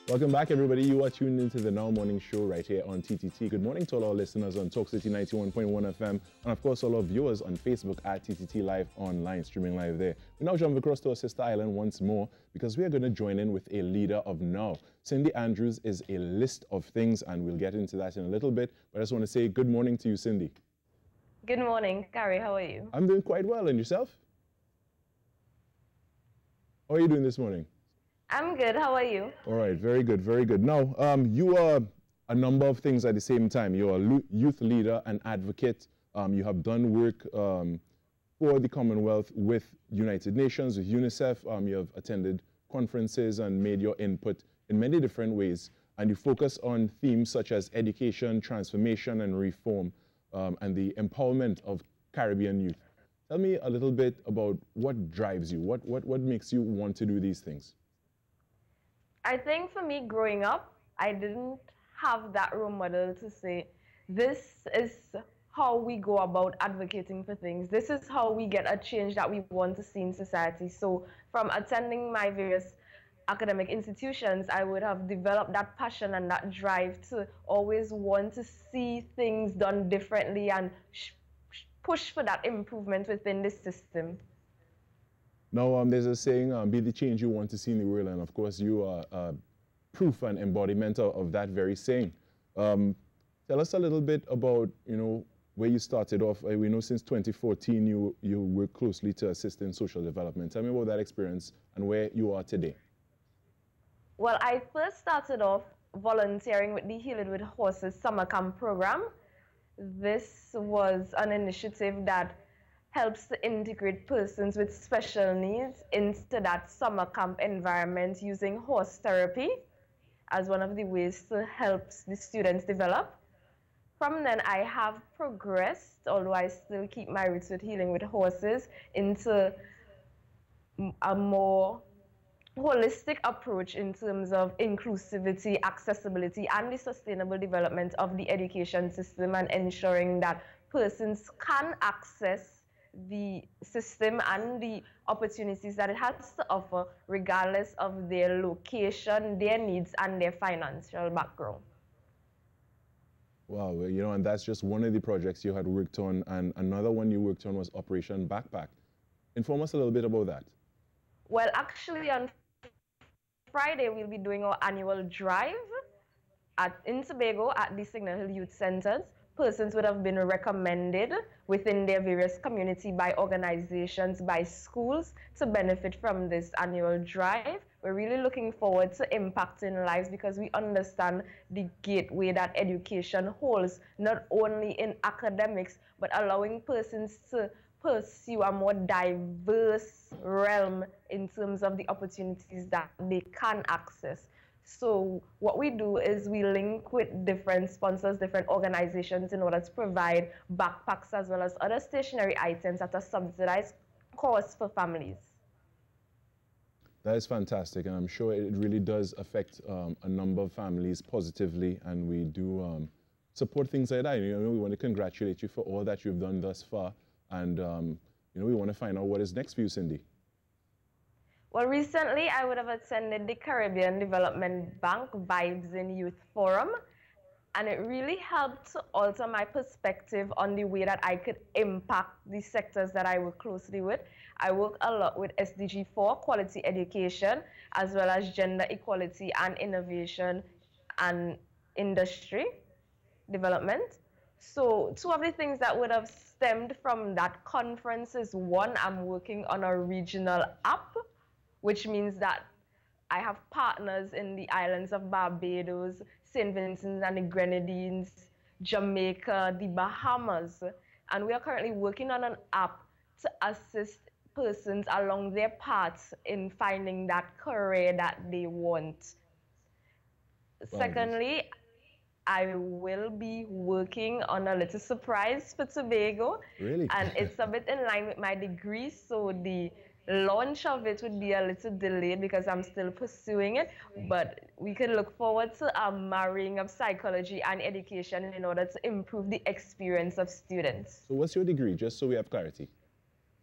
Welcome back, everybody. You are tuned into the Now Morning Show right here on TTT. Good morning to all our listeners on Talk City 91.1 FM, and of course, all our viewers on Facebook at TTT Live Online, streaming live there. We now jump across to our sister island once more because we are going to join in with a leader of now. Cindy Andrews is a list of things, and we'll get into that in a little bit. But I just want to say good morning to you, Cindy. Good morning, Gary. How are you? I'm doing quite well. And yourself? How are you doing this morning? I'm good. How are you? All right, very good, very good. Now, you are a number of things at the same time. You're a youth leader and advocate. You have done work for the Commonwealth with United Nations, with UNICEF. You have attended conferences and made your input in many different ways. And you focus on themes such as education, transformation, and reform, and the empowerment of Caribbean youth. Tell me a little bit about what drives you. What makes you want to do these things? I think for me, growing up, I didn't have that role model to say, this is how we go about advocating for things. This is how we get a change that we want to see in society. So from attending my various academic institutions, I would have developed that passion and that drive to always want to see things done differently and push for that improvement within the system. Now, there's a saying, be the change you want to see in the world, and of course you are proof and embodiment of that very saying. Tell us a little bit about, where you started off. We know since 2014 you work closely to assist in social development. Tell me about that experience and where you are today. Well, I first started off volunteering with the Healing with Horses summer camp program. This was an initiative that helps to integrate persons with special needs into that summer camp environment using horse therapy as one of the ways to help the students develop. From then, I have progressed, although I still keep my roots with Healing with Horses, into a more holistic approach in terms of inclusivity, accessibility, and the sustainable development of the education system and ensuring that persons can access the system and the opportunities that it has to offer, regardless of their location, their needs, and their financial background. Wow, and that's just one of the projects you had worked on, and another one you worked on was Operation Backpack. Inform us a little bit about that. Well, actually, on Friday, we'll be doing our annual drive in Tobago at the Signal Hill Youth Centers. Persons would have been recommended within their various community by organizations, by schools to benefit from this annual drive. We're really looking forward to impacting lives because we understand the gateway that education holds, not only in academics, but allowing persons to pursue a more diverse realm in terms of the opportunities that they can access. So what we do is we link with different sponsors, different organizations in order to provide backpacks as well as other stationary items at a subsidized cost for families. That is fantastic, and I'm sure it really does affect a number of families positively, and we do support things like that. We want to congratulate you for all that you've done thus far, and we want to find out what is next for you, Cindy. Well, recently I would have attended the Caribbean Development Bank Vibes in Youth Forum, and it really helped to alter my perspective on the way that I could impact the sectors that I work closely with. I work a lot with SDG 4, quality education, as well as gender equality and innovation and industry development. So two of the things that would have stemmed from that conference is, one, I'm working on a regional app, which means that I have partners in the islands of Barbados, St. Vincent and the Grenadines, Jamaica, the Bahamas, and we are currently working on an app to assist persons along their paths in finding that career that they want. Wow. Secondly, I will be working on a little surprise for Tobago. Really? And it's a bit in line with my degree, so the launch of it would be a little delayed because I'm still pursuing it, but we can look forward to a marrying of psychology and education in order to improve the experience of students. So what's your degree, just so we have clarity?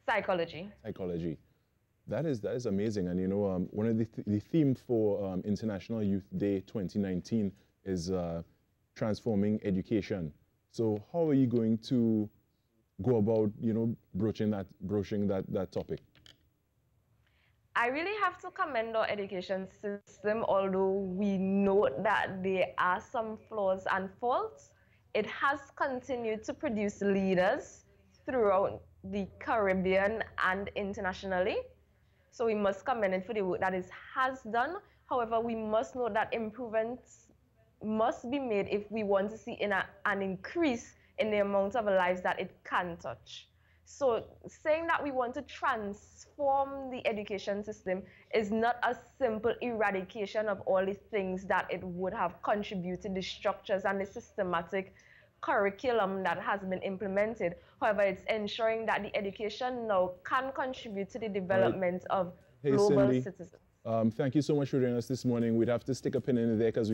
Psychology. Psychology. That is amazing. And, you know, one of the theme for International Youth Day 2019 is transforming education. So how are you going to go about, you know, broaching that topic? I really have to commend our education system, although we know that there are some flaws and faults. It has continued to produce leaders throughout the Caribbean and internationally. So we must commend it for the work that it has done. However, we must know that improvements must be made if we want to see an increase in the amount of lives that it can touch. So saying that we want to transform the education system is not a simple eradication of all the things that it would have contributed, the structures and the systematic curriculum that has been implemented. However, it's ensuring that the education now can contribute to the development of global citizens. Thank you so much for joining us this morning. We'd have to stick a pin in there because we